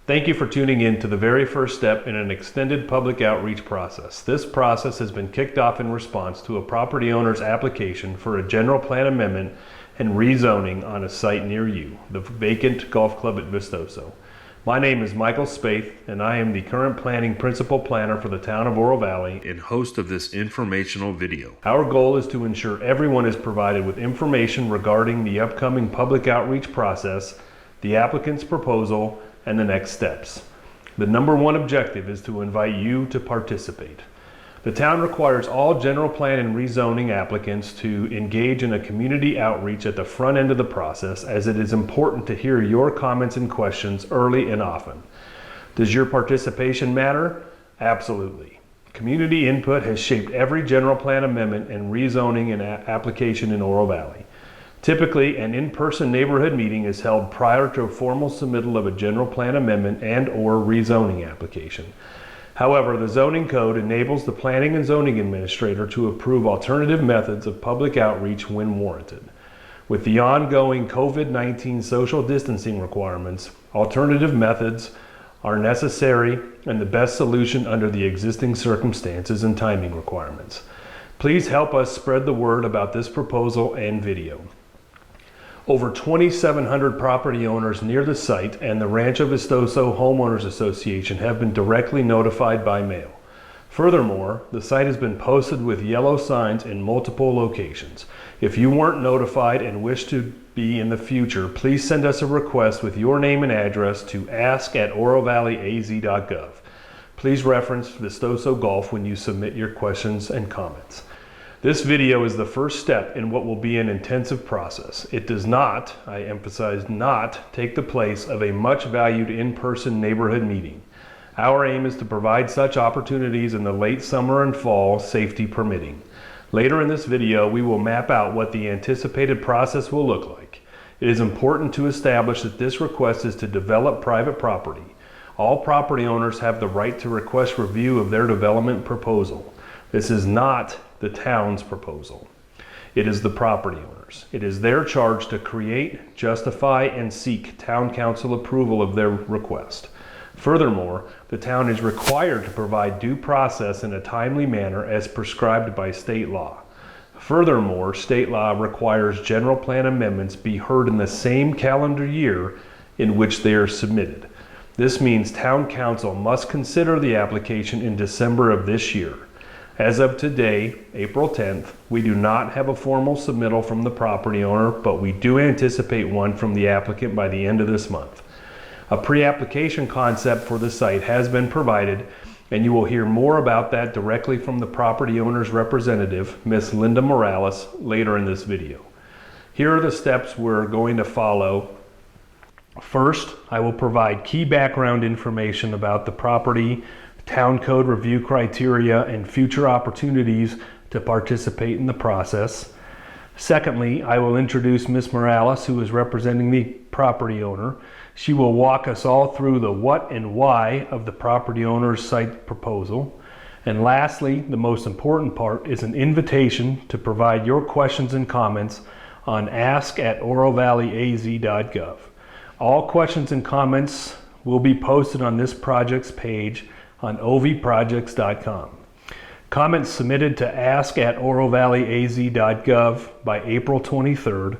Thank you for tuning in to the very first step in an extended public outreach process. This process has been kicked off in response to a property owner's application for a general plan amendment and rezoning on a site near you, the vacant golf club at Vistoso. My name is Michael Spaeth, and I am the current planning principal planner for the town of Oro Valley and host of this informational video. Our goal is to ensure everyone is provided with information regarding the upcoming public outreach process, the applicant's proposal, and the next steps. The number one objective is to invite you to participate. The town requires all general plan and rezoning applicants to engage in a community outreach at the front end of the process, as it is important to hear your comments and questions early and often. Does your participation matter? Absolutely. Community input has shaped every general plan amendment and rezoning and application in Oro Valley. Typically, an in-person neighborhood meeting is held prior to a formal submittal of a general plan amendment and/or rezoning application. However, the zoning code enables the planning and zoning administrator to approve alternative methods of public outreach when warranted. With the ongoing COVID-19 social distancing requirements, alternative methods are necessary and the best solution under the existing circumstances and timing requirements. Please help us spread the word about this proposal and video. Over 2,700 property owners near the site and the Rancho Vistoso Homeowners Association have been directly notified by mail. Furthermore, the site has been posted with yellow signs in multiple locations. If you weren't notified and wish to be in the future, please send us a request with your name and address to ask@orovalleyaz.gov. Please reference Vistoso Golf when you submit your questions and comments. This video is the first step in what will be an intensive process. It does not, I emphasize not, take the place of a much valued in-person neighborhood meeting. Our aim is to provide such opportunities in the late summer and fall, safety permitting. Later in this video, we will map out what the anticipated process will look like. It is important to establish that this request is to develop private property. All property owners have the right to request review of their development proposal. This is not the town's proposal. It is the property owners. It is their charge to create, justify, and seek town council approval of their request. Furthermore, the town is required to provide due process in a timely manner as prescribed by state law. Furthermore, state law requires general plan amendments be heard in the same calendar year in which they are submitted. This means town council must consider the application in December of this year. As of today, April 10th, we do not have a formal submittal from the property owner, but we do anticipate one from the applicant by the end of this month. A pre-application concept for the site has been provided, and you will hear more about that directly from the property owner's representative, Ms. Linda Morales, later in this video. Here are the steps we're going to follow. First, I will provide key background information about the property, town code review criteria, and future opportunities to participate in the process. Secondly, I will introduce Ms. Morales, who is representing the property owner. She will walk us all through the what and why of the property owner's site proposal. And lastly, the most important part is an invitation to provide your questions and comments on ask@orovalleyaz.gov. All questions and comments will be posted on this project's page on ovprojects.com. Comments submitted to ask@orovalleyaz.gov by April 23rd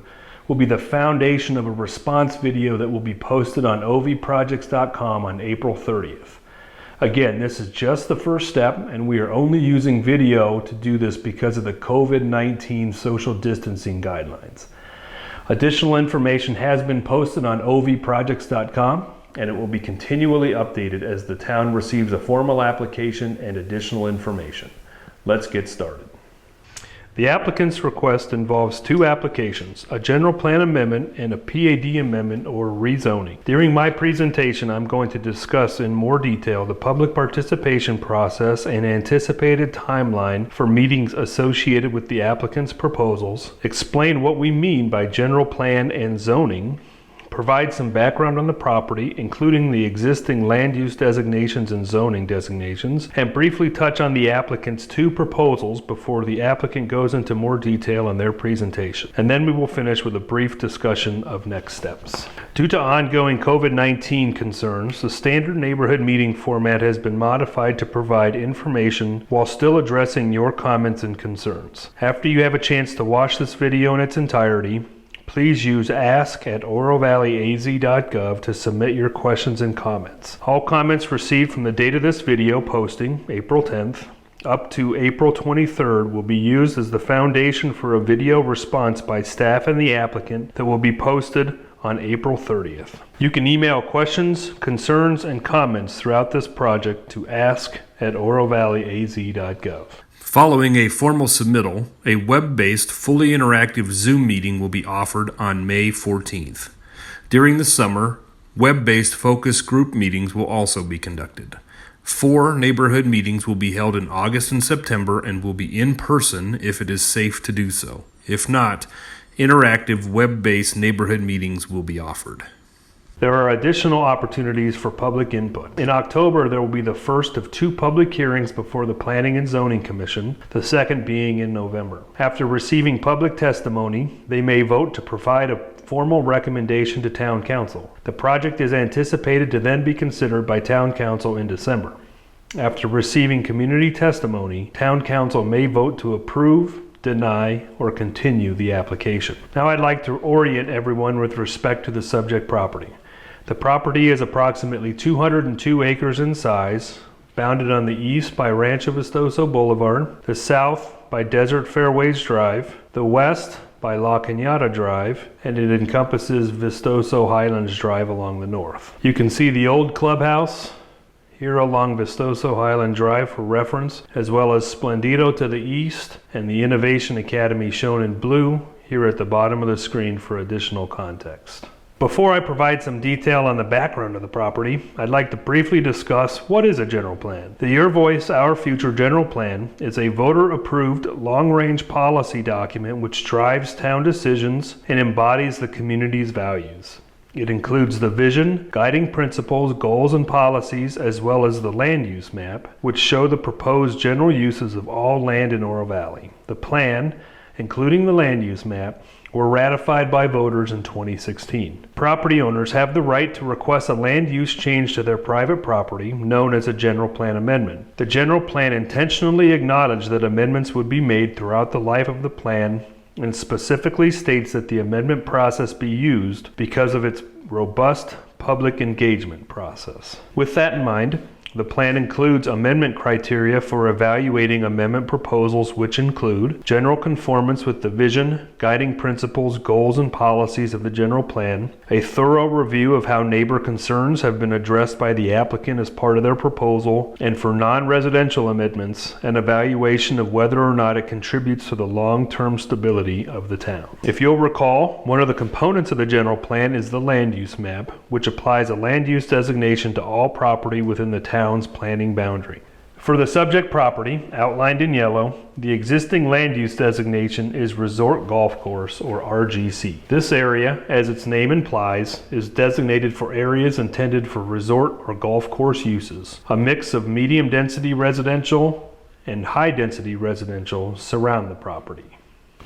will be the foundation of a response video that will be posted on ovprojects.com on April 30th. Again, this is just the first step, and we are only using video to do this because of the COVID-19 social distancing guidelines. Additional information has been posted on ovprojects.com, and it will be continually updated as the town receives a formal application and additional information. Let's get started. The applicant's request involves two applications, a general plan amendment and a PAD amendment or rezoning. During my presentation, I'm going to discuss in more detail the public participation process and anticipated timeline for meetings associated with the applicant's proposals, explain what we mean by general plan and zoning, provide some background on the property, including the existing land use designations and zoning designations, and briefly touch on the applicant's two proposals before the applicant goes into more detail in their presentation. And then we will finish with a brief discussion of next steps. Due to ongoing COVID-19 concerns, the standard neighborhood meeting format has been modified to provide information while still addressing your comments and concerns. After you have a chance to watch this video in its entirety, please use ask@orovalleyaz.gov to submit your questions and comments. All comments received from the date of this video posting, April 10th, up to April 23rd will be used as the foundation for a video response by staff and the applicant that will be posted on April 30th. You can email questions, concerns, and comments throughout this project to ask@orovalleyaz.gov. Following a formal submittal, a web-based, fully interactive Zoom meeting will be offered on May 14th. During the summer, web-based focus group meetings will also be conducted. 4 neighborhood meetings will be held in August and September and will be in person if it is safe to do so. If not, interactive web-based neighborhood meetings will be offered. There are additional opportunities for public input. In October, there will be the first of 2 public hearings before the Planning and Zoning Commission, the second being in November. After receiving public testimony, they may vote to provide a formal recommendation to Town Council. The project is anticipated to then be considered by Town Council in December. After receiving community testimony, Town Council may vote to approve, deny, or continue the application. Now I'd like to orient everyone with respect to the subject property. The property is approximately 202 acres in size, bounded on the east by Rancho Vistoso Boulevard, the south by Desert Fairways Drive, the west by La Cañada Drive, and it encompasses Vistoso Highlands Drive along the north. You can see the old clubhouse here along Vistoso Highland Drive for reference, as well as Splendido to the east and the Innovation Academy shown in blue here at the bottom of the screen for additional context. Before I provide some detail on the background of the property, I'd like to briefly discuss what is a general plan. The Your Voice, Our Future General Plan is a voter-approved long-range policy document which drives town decisions and embodies the community's values. It includes the vision, guiding principles, goals, and policies, as well as the land use map, which show the proposed general uses of all land in Oro Valley. The plan, including the land use map, were ratified by voters in 2016. Property owners have the right to request a land use change to their private property, known as a general plan amendment. The general plan intentionally acknowledged that amendments would be made throughout the life of the plan and specifically states that the amendment process be used because of its robust public engagement process. With that in mind, the plan includes amendment criteria for evaluating amendment proposals, which include general conformance with the vision, guiding principles, goals, and policies of the general plan, a thorough review of how neighbor concerns have been addressed by the applicant as part of their proposal, and for non-residential amendments, an evaluation of whether or not it contributes to the long-term stability of the town. If you'll recall, one of the components of the general plan is the land use map, which applies a land use designation to all property within the town's planning boundary. For the subject property, outlined in yellow, the existing land use designation is Resort Golf Course, or RGC. This area, as its name implies, is designated for areas intended for resort or golf course uses. A mix of medium-density residential and high-density residential surround the property.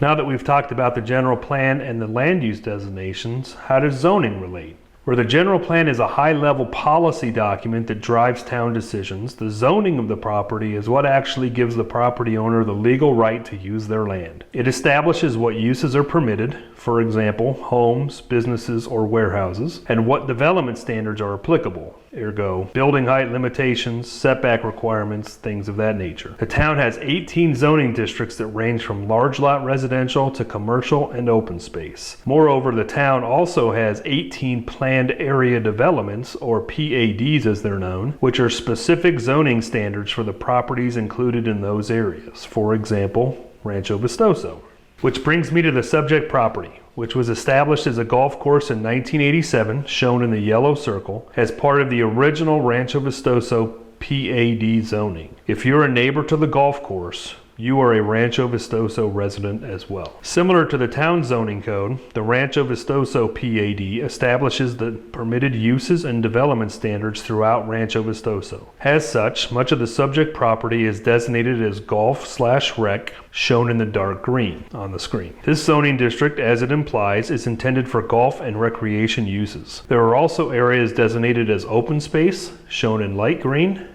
Now that we've talked about the general plan and the land use designations, how does zoning relate? Where the general plan is a high-level policy document that drives town decisions, the zoning of the property is what actually gives the property owner the legal right to use their land. It establishes what uses are permitted, for example, homes, businesses, or warehouses, and what development standards are applicable, ergo, building height limitations, setback requirements, things of that nature. The town has 18 zoning districts that range from large lot residential to commercial and open space. Moreover, the town also has 18 planned area developments, or PADs as they're known, which are specific zoning standards for the properties included in those areas. For example, Rancho Vistoso. Which brings me to the subject property, which was established as a golf course in 1987, shown in the yellow circle, as part of the original Rancho Vistoso PAD zoning. If you're a neighbor to the golf course, you are a Rancho Vistoso resident as well. Similar to the town zoning code, the Rancho Vistoso PAD establishes the permitted uses and development standards throughout Rancho Vistoso. As such, much of the subject property is designated as golf/rec, shown in the dark green on the screen. This zoning district, as it implies, is intended for golf and recreation uses. There are also areas designated as open space, shown in light green,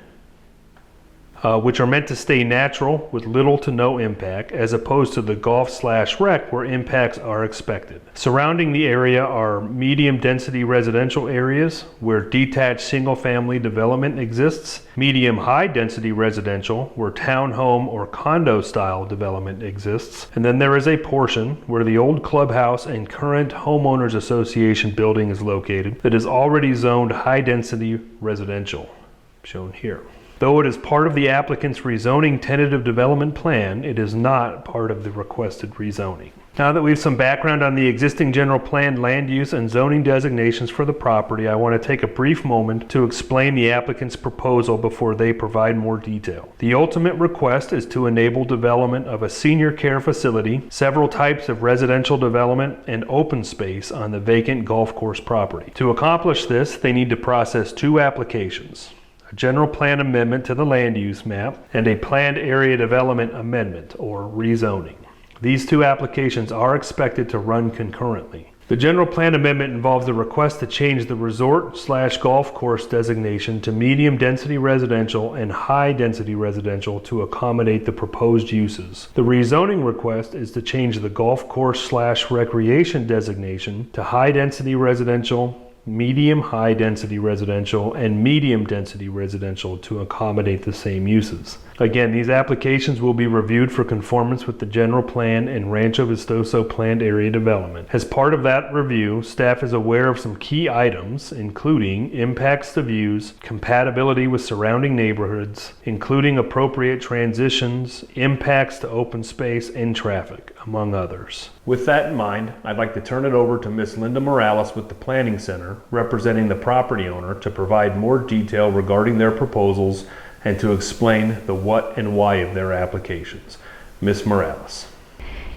which are meant to stay natural with little to no impact, as opposed to the golf/rec where impacts are expected. Surrounding the area are medium density residential areas where detached single family development exists, medium high density residential where townhome or condo style development exists, and then there is a portion where the old clubhouse and current homeowners association building is located that is already zoned high density residential, shown here. Though it is part of the applicant's rezoning tentative development plan, it is not part of the requested rezoning. Now that we have some background on the existing general plan land use and zoning designations for the property, I want to take a brief moment to explain the applicant's proposal before they provide more detail. The ultimate request is to enable development of a senior care facility, several types of residential development, and open space on the vacant golf course property. To accomplish this, they need to process two applications: a general plan amendment to the land use map, and a planned area development amendment, or rezoning. These two applications are expected to run concurrently. The general plan amendment involves the request to change the resort/golf course designation to medium density residential and high density residential to accommodate the proposed uses. The rezoning request is to change the golf course/recreation designation to high density residential, medium high density residential, and medium density residential to accommodate the same uses. Again, these applications will be reviewed for conformance with the general plan and Rancho Vistoso planned area development. As part of that review, staff is aware of some key items, including impacts to views, compatibility with surrounding neighborhoods, including appropriate transitions, impacts to open space and traffic, among others. With that in mind, I'd like to turn it over to Ms. Linda Morales with the Planning Center, representing the property owner, to provide more detail regarding their proposals and to explain the what and why of their applications. Ms. Morales.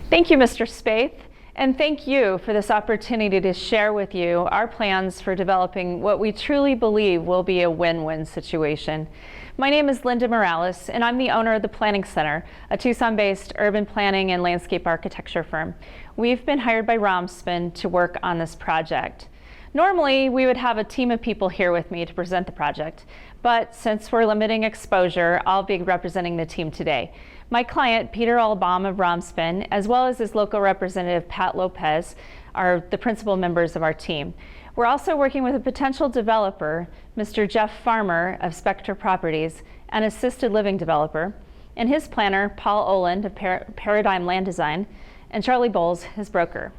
Thank you, Mr. Spaeth, and thank you for this opportunity to share with you our plans for developing what we truly believe will be a win-win situation. My name is Linda Morales, and I'm the owner of the Planning Center, a Tucson-based urban planning and landscape architecture firm. We've been hired by Romspin to work on this project. Normally, we would have a team of people here with me to present the project, but since we're limiting exposure, I'll be representing the team today. My client, Peter Albaum of Romspin, as well as his local representative, Pat Lopez, are the principal members of our team. We're also working with a potential developer, Mr. Jeff Farmer of Spectre Properties, an assisted living developer, and his planner, Paul Oland of Paradigm Land Design, and Charlie Bowles, his broker.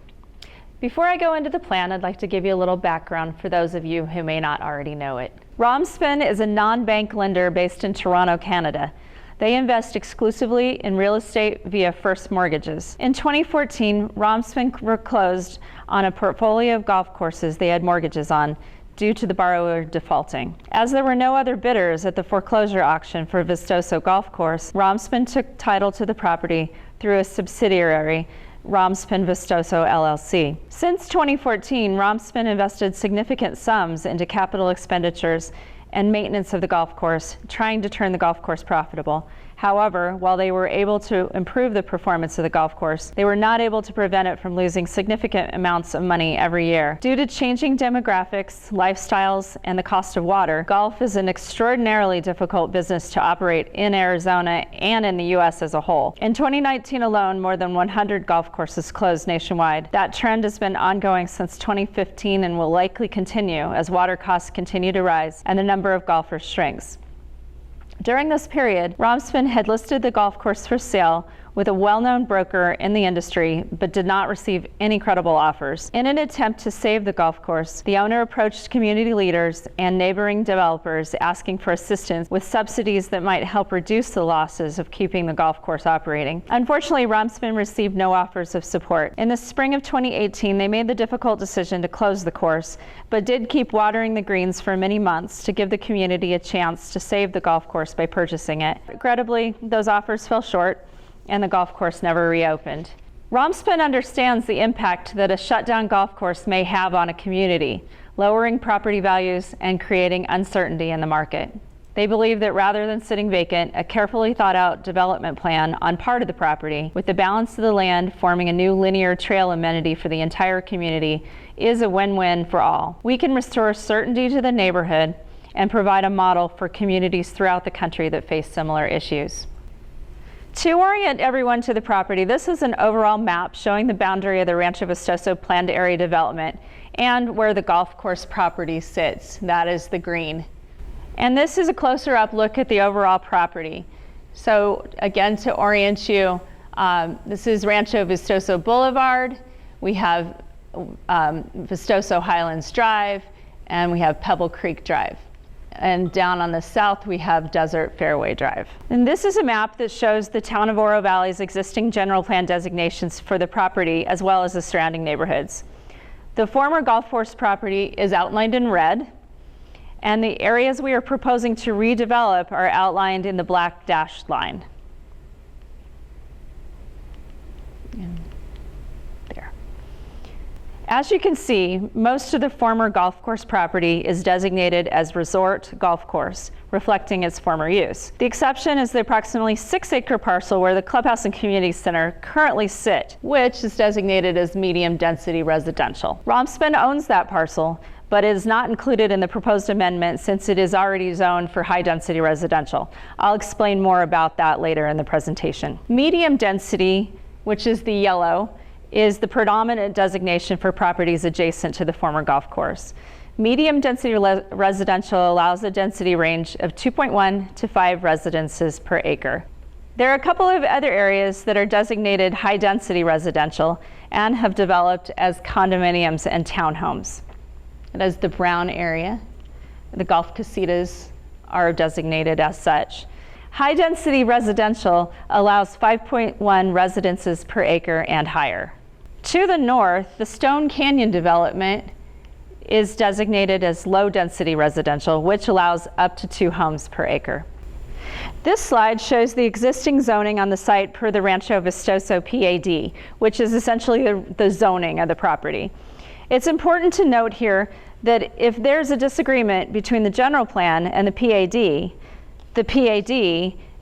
Before I go into the plan, I'd like to give you a little background for those of you who may not already know it. Romspin is a non-bank lender based in Toronto, Canada. They invest exclusively in real estate via first mortgages. In 2014, Romspin closed on a portfolio of golf courses they had mortgages on due to the borrower defaulting. As there were no other bidders at the foreclosure auction for Vistoso Golf Course, Romspin took title to the property through a subsidiary, Romspin Vistoso LLC. Since 2014, Romspin invested significant sums into capital expenditures and maintenance of the golf course, trying to turn the golf course profitable. However, while they were able to improve the performance of the golf course, they were not able to prevent it from losing significant amounts of money every year. Due to changing demographics, lifestyles, and the cost of water, golf is an extraordinarily difficult business to operate in Arizona and in the U.S. as a whole. In 2019 alone, more than 100 golf courses closed nationwide. That trend has been ongoing since 2015 and will likely continue as water costs continue to rise and the number of golfers shrinks. During this period, Romspin had listed the golf course for sale with a well-known broker in the industry, but did not receive any credible offers. In an attempt to save the golf course, the owner approached community leaders and neighboring developers asking for assistance with subsidies that might help reduce the losses of keeping the golf course operating. Unfortunately, Romspin received no offers of support. In the spring of 2018, they made the difficult decision to close the course, but did keep watering the greens for many months to give the community a chance to save the golf course by purchasing it. Regrettably, those offers fell short, and the golf course never reopened. Romspen understands the impact that a shutdown golf course may have on a community, lowering property values and creating uncertainty in the market. They believe that rather than sitting vacant, a carefully thought out development plan on part of the property, with the balance of the land forming a new linear trail amenity for the entire community, is a win-win for all. We can restore certainty to the neighborhood and provide a model for communities throughout the country that face similar issues. To orient everyone to the property, this is an overall map showing the boundary of the Rancho Vistoso planned area development and where the golf course property sits. That is the green. And this is a closer up look at the overall property. So again, to orient you, this is Rancho Vistoso Boulevard. We have Vistoso Highlands Drive, and we have Pebble Creek Drive. And down on the south, we have Desert Fairway Drive. And this is a map that shows the town of Oro Valley's existing general plan designations for the property, as well as the surrounding neighborhoods. The former golf course property is outlined in red, and the areas we are proposing to redevelop are outlined in the black dashed line. And there. As you can see, most of the former golf course property is designated as resort golf course, reflecting its former use. The exception is the approximately 6-acre parcel where the clubhouse and community center currently sit, which is designated as medium density residential. Romspen owns that parcel, but it is not included in the proposed amendment since it is already zoned for high density residential. I'll explain more about that later in the presentation. Medium density, which is the yellow, is the predominant designation for properties adjacent to the former golf course. Medium density residential allows a density range of 2.1 to 5 residences per acre. There are a couple of other areas that are designated high density residential and have developed as condominiums and townhomes. That is the brown area. The golf casitas are designated as such. High density residential allows 5.1 residences per acre and higher. To the north, the Stone Canyon development is designated as low density residential, which allows up to 2 homes per acre. This slide shows the existing zoning on the site per the Rancho Vistoso PAD, which is essentially the zoning of the property. It's important to note here that if there's a disagreement between the general plan and the PAD,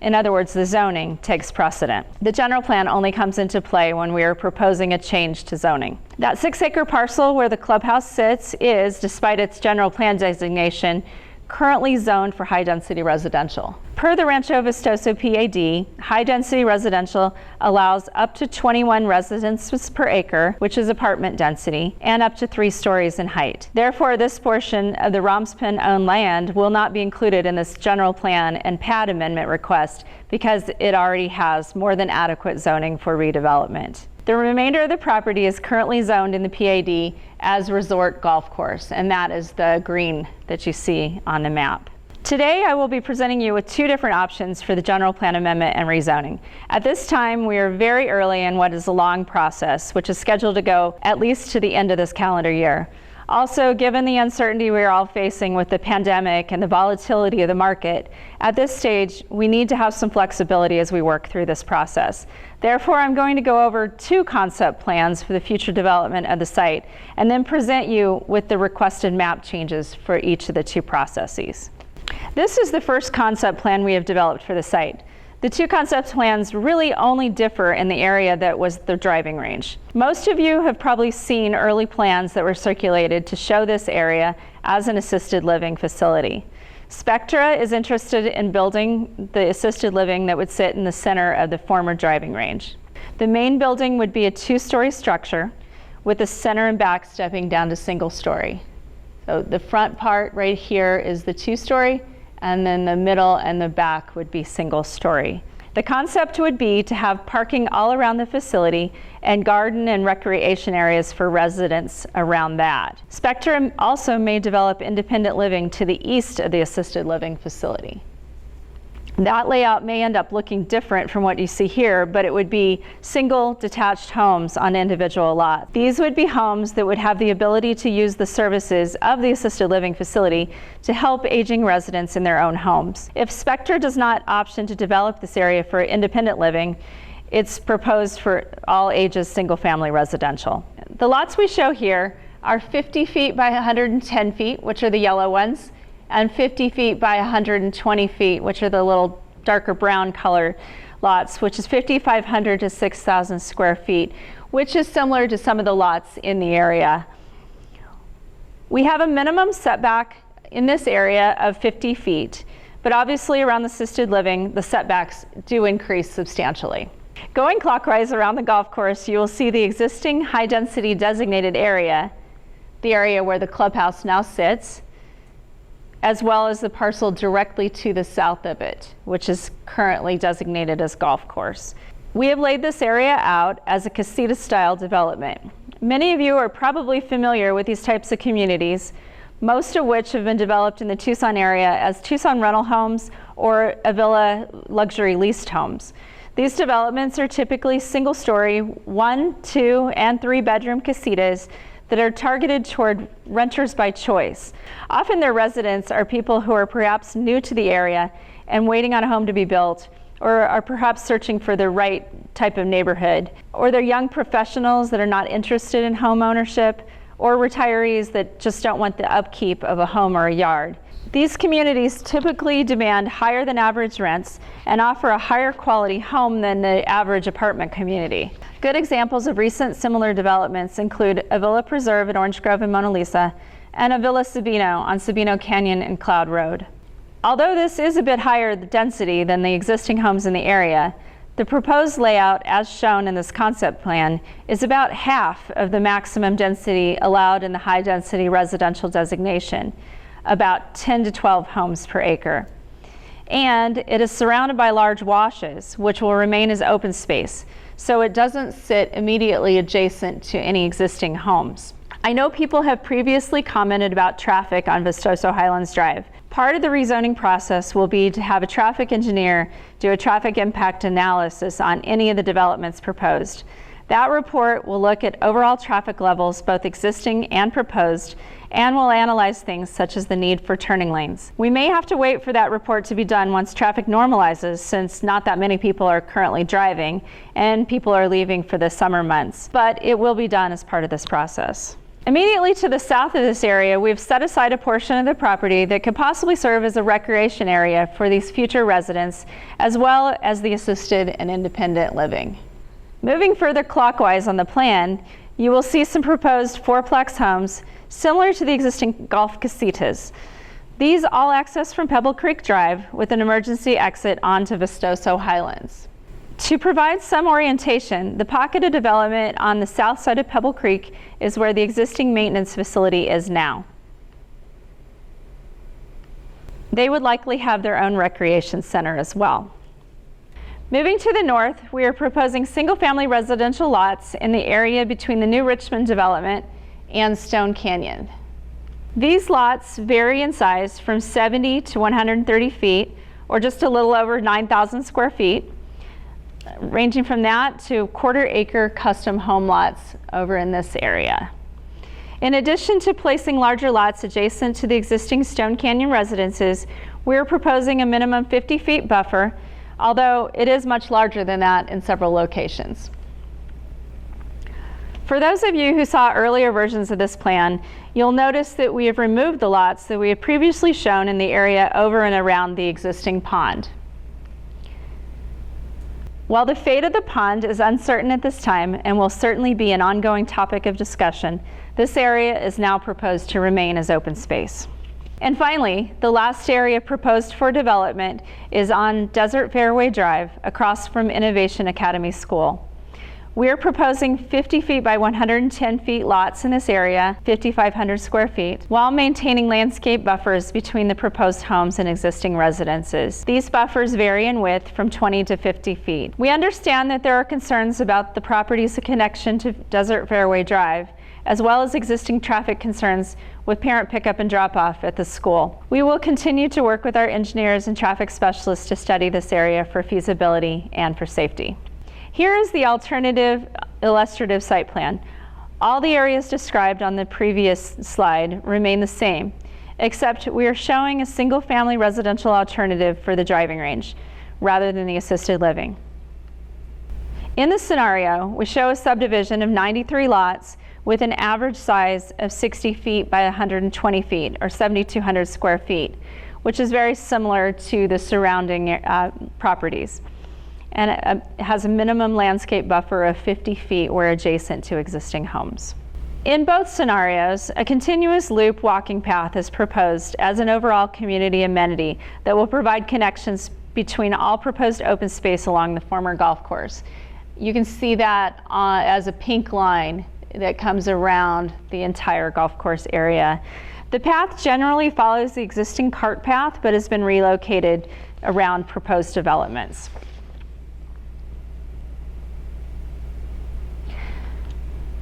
in other words, the zoning, takes precedent. The general plan only comes into play when we are proposing a change to zoning. That 6-acre parcel where the clubhouse sits is, despite its general plan designation, currently zoned for high-density residential. Per the Rancho Vistoso PAD, high-density residential allows up to 21 residences per acre, which is apartment density, and up to 3 stories in height. Therefore, this portion of the Romspen-owned land will not be included in this general plan and PAD amendment request because it already has more than adequate zoning for redevelopment. The remainder of the property is currently zoned in the PAD as resort golf course, and that is the green that you see on the map. Today, I will be presenting you with 2 different options for the general plan amendment and rezoning. At this time, we are very early in what is a long process, which is scheduled to go at least to the end of this calendar year. Also, given the uncertainty we are all facing with the pandemic and the volatility of the market, at this stage, we need to have some flexibility as we work through this process. Therefore, I'm going to go over 2 concept plans for the future development of the site, and then present you with the requested map changes for each of the 2 processes. This is the first concept plan we have developed for the site. The 2 concept plans really only differ in the area that was the driving range. Most of you have probably seen early plans that were circulated to show this area as an assisted living facility. Spectra is interested in building the assisted living that would sit in the center of the former driving range. The main building would be a 2-story structure with the center and back stepping down to single story. So the front part right here is the 2-story, and then the middle and the back would be single story. The concept would be to have parking all around the facility and garden and recreation areas for residents around that. Spectrum also may develop independent living to the east of the assisted living facility. That layout may end up looking different from what you see here, but it would be single detached homes on individual lots. These would be homes that would have the ability to use the services of the assisted living facility to help aging residents in their own homes. If Spectra does not option to develop this area for independent living, It's proposed for all ages single-family residential. The lots we show here are 50 feet by 110 feet, which are the yellow ones, and 50 feet by 120 feet, which are the little darker brown color lots, which is 5,500 to 6,000 square feet, which is similar to some of the lots in the area. We have a minimum setback in this area of 50 feet, but obviously around the assisted living, the setbacks do increase substantially. Going clockwise around the golf course, you will see the existing high-density designated area, the area where the clubhouse now sits, as well as the parcel directly to the south of it, which is currently designated as golf course. We have laid this area out as a casita-style development. Many of you are probably familiar with these types of communities, most of which have been developed in the Tucson area as Tucson rental homes or Avila luxury leased homes. These developments are typically single-story, 1, 2, and 3-bedroom casitas that are targeted toward renters by choice. Often their residents are people who are perhaps new to the area and waiting on a home to be built, or are perhaps searching for the right type of neighborhood, or they're young professionals that are not interested in home ownership, or retirees that just don't want the upkeep of a home or a yard. These communities typically demand higher than average rents and offer a higher quality home than the average apartment community. Good examples of recent similar developments include Avila Preserve at Orange Grove and Mona Lisa, and Avila Sabino on Sabino Canyon and Cloud Road. Although this is a bit higher density than the existing homes in the area, the proposed layout, as shown in this concept plan, is about half of the maximum density allowed in the high-density residential designation, about 10 to 12 homes per acre. And it is surrounded by large washes, which will remain as open space, so it doesn't sit immediately adjacent to any existing homes. I know people have previously commented about traffic on Vistoso Highlands Drive. Part of the rezoning process will be to have a traffic engineer do a traffic impact analysis on any of the developments proposed. That report will look at overall traffic levels, both existing and proposed, and will analyze things such as the need for turning lanes. We may have to wait for that report to be done once traffic normalizes, since not that many people are currently driving and people are leaving for the summer months, but it will be done as part of this process. Immediately to the south of this area, we've set aside a portion of the property that could possibly serve as a recreation area for these future residents, as well as the assisted and independent living. Moving further clockwise on the plan, you will see some proposed fourplex homes similar to the existing golf casitas. These all access from Pebble Creek Drive with an emergency exit onto Vistoso Highlands. To provide some orientation, the pocket of development on the south side of Pebble Creek is where the existing maintenance facility is now. They would likely have their own recreation center as well. Moving to the north, we are proposing single-family residential lots in the area between the New Richmond development and Stone Canyon. These lots vary in size from 70 to 130 feet, or just a little over 9,000 square feet, ranging from that to quarter-acre custom home lots over in this area. In addition to placing larger lots adjacent to the existing Stone Canyon residences, we're proposing a minimum 50 feet buffer, although it is much larger than that in several locations. For those of you who saw earlier versions of this plan, you'll notice that we have removed the lots that we have previously shown in the area over and around the existing pond. While the fate of the pond is uncertain at this time and will certainly be an ongoing topic of discussion, this area is now proposed to remain as open space. And finally, the last area proposed for development is on Desert Fairway Drive across from Innovation Academy School. We are proposing 50 feet by 110 feet lots in this area, 5,500 square feet, while maintaining landscape buffers between the proposed homes and existing residences. These buffers vary in width from 20 to 50 feet. We understand that there are concerns about the property's connection to Desert Fairway Drive, as well as existing traffic concerns with parent pickup and drop-off at the school. We will continue to work with our engineers and traffic specialists to study this area for feasibility and for safety. Here is the alternative illustrative site plan. All the areas described on the previous slide remain the same, except we are showing a single-family residential alternative for the driving range, rather than the assisted living. In this scenario, we show a subdivision of 93 lots with an average size of 60 feet by 120 feet, or 7,200 square feet, which is very similar to the surrounding properties. And it has a minimum landscape buffer of 50 feet where adjacent to existing homes. In both scenarios, a continuous loop walking path is proposed as an overall community amenity that will provide connections between all proposed open space along the former golf course. You can see that as a pink line that comes around the entire golf course area. The path generally follows the existing cart path, but has been relocated around proposed developments.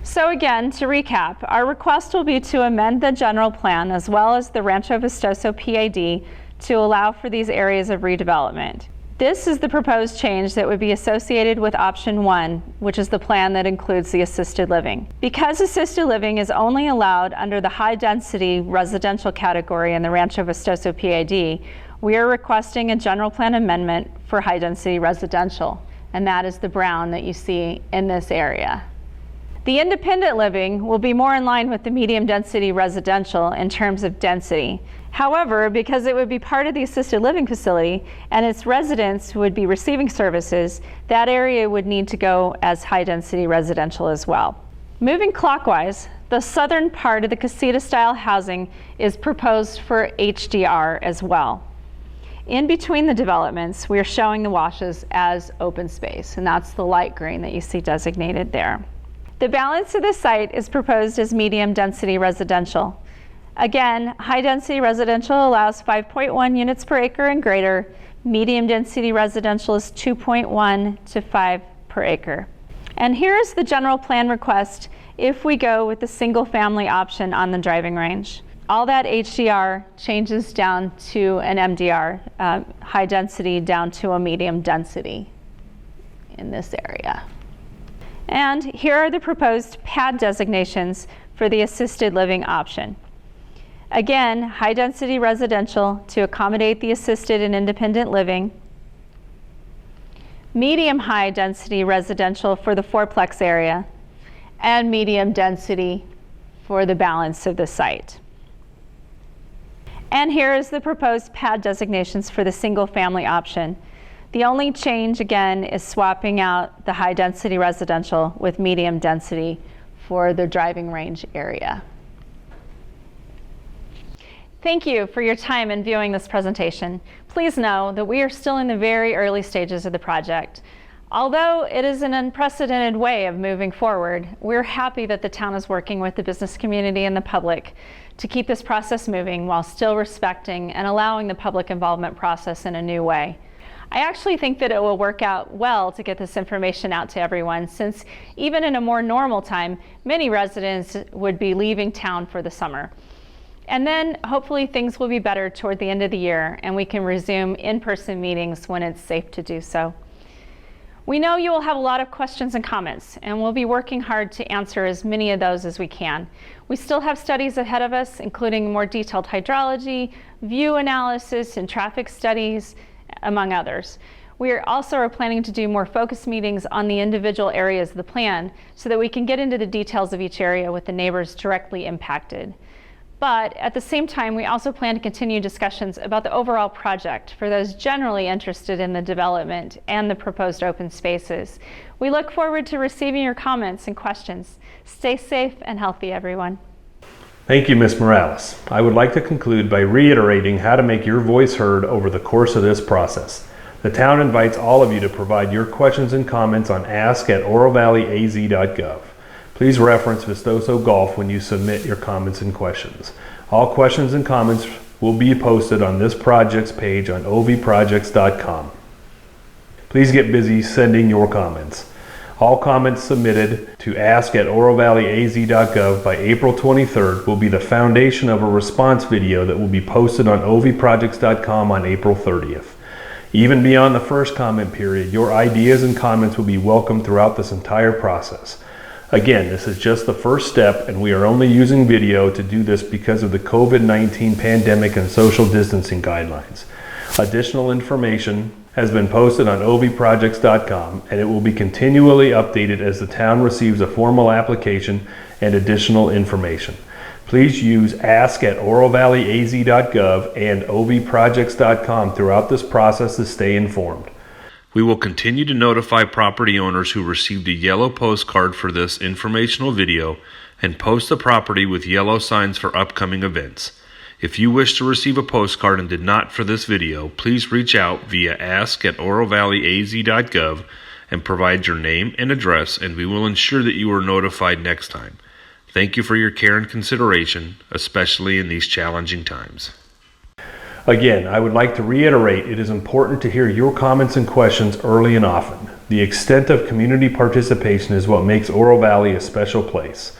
So again, to recap, our request will be to amend the general plan as well as the Rancho Vistoso PID to allow for these areas of redevelopment. This is the proposed change that would be associated with option 1, which is the plan that includes the assisted living. Because assisted living is only allowed under the high density residential category in the Rancho Vistoso PID, we are requesting a general plan amendment for high density residential, and that is the brown that you see in this area. The independent living will be more in line with the medium density residential in terms of density. However, because it would be part of the assisted living facility and its residents would be receiving services, that area would need to go as high density residential as well. Moving clockwise, the southern part of the casita style housing is proposed for HDR as well. In between the developments, we are showing the washes as open space, and that's the light green that you see designated there. The balance of the site is proposed as medium density residential. Again, high density residential allows 5.1 units per acre and greater. Medium density residential is 2.1 to 5 per acre. And here's the general plan request if we go with the single family option on the driving range. All that HDR changes down to an MDR, high density down to a medium density in this area. And here are the proposed pad designations for the assisted living option. Again, high density residential to accommodate the assisted and independent living. Medium high density residential for the fourplex area, and medium density for the balance of the site. And here is the proposed pad designations for the single family option. The only change, again, is swapping out the high density residential with medium density for the driving range area. Thank you for your time in viewing this presentation. Please know that we are still in the very early stages of the project. Although it is an unprecedented way of moving forward, we're happy that the town is working with the business community and the public to keep this process moving while still respecting and allowing the public involvement process in a new way. I actually think that it will work out well to get this information out to everyone, since even in a more normal time, many residents would be leaving town for the summer. And then hopefully things will be better toward the end of the year and we can resume in-person meetings when it's safe to do so. We know you will have a lot of questions and comments, and we'll be working hard to answer as many of those as we can. We still have studies ahead of us, including more detailed hydrology, view analysis, and traffic studies, among others. We also are planning to do more focus meetings on the individual areas of the plan so that we can get into the details of each area with the neighbors directly impacted. But at the same time, we also plan to continue discussions about the overall project for those generally interested in the development and the proposed open spaces. We look forward to receiving your comments and questions. Stay safe and healthy, everyone. Thank you, Ms. Morales. I would like to conclude by reiterating how to make your voice heard over the course of this process. The town invites all of you to provide your questions and comments on ask@orovalleyaz.gov. Please reference Vistoso Golf when you submit your comments and questions. All questions and comments will be posted on this project's page on ovprojects.com. Please get busy sending your comments. All comments submitted to ask@orovalleyaz.gov by April 23rd will be the foundation of a response video that will be posted on ovprojects.com on April 30th. Even beyond the first comment period, your ideas and comments will be welcome throughout this entire process. Again, this is just the first step, and we are only using video to do this because of the COVID-19 pandemic and social distancing guidelines. Additional information has been posted on ovprojects.com, and it will be continually updated as the town receives a formal application and additional information. Please use ask@orovalleyaz.gov and ovprojects.com throughout this process to stay informed. We will continue to notify property owners who received a yellow postcard for this informational video and post the property with yellow signs for upcoming events. If you wish to receive a postcard and did not for this video, please reach out via ask@orovalleyaz.gov and provide your name and address, and we will ensure that you are notified next time. Thank you for your care and consideration, especially in these challenging times. Again, I would like to reiterate, it is important to hear your comments and questions early and often. The extent of community participation is what makes Oro Valley a special place.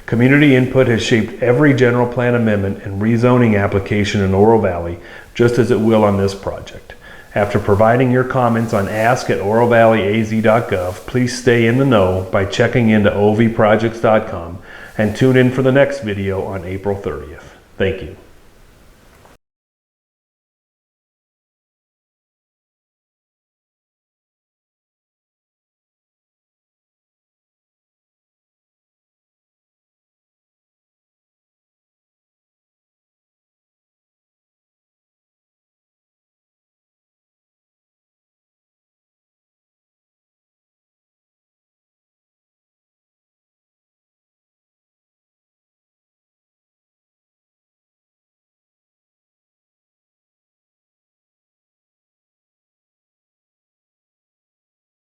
Community input has shaped every general plan amendment and rezoning application in Oro Valley, just as it will on this project. After providing your comments on ask@orovalleyaz.gov, please stay in the know by checking into ovprojects.com and tune in for the next video on April 30th. Thank you.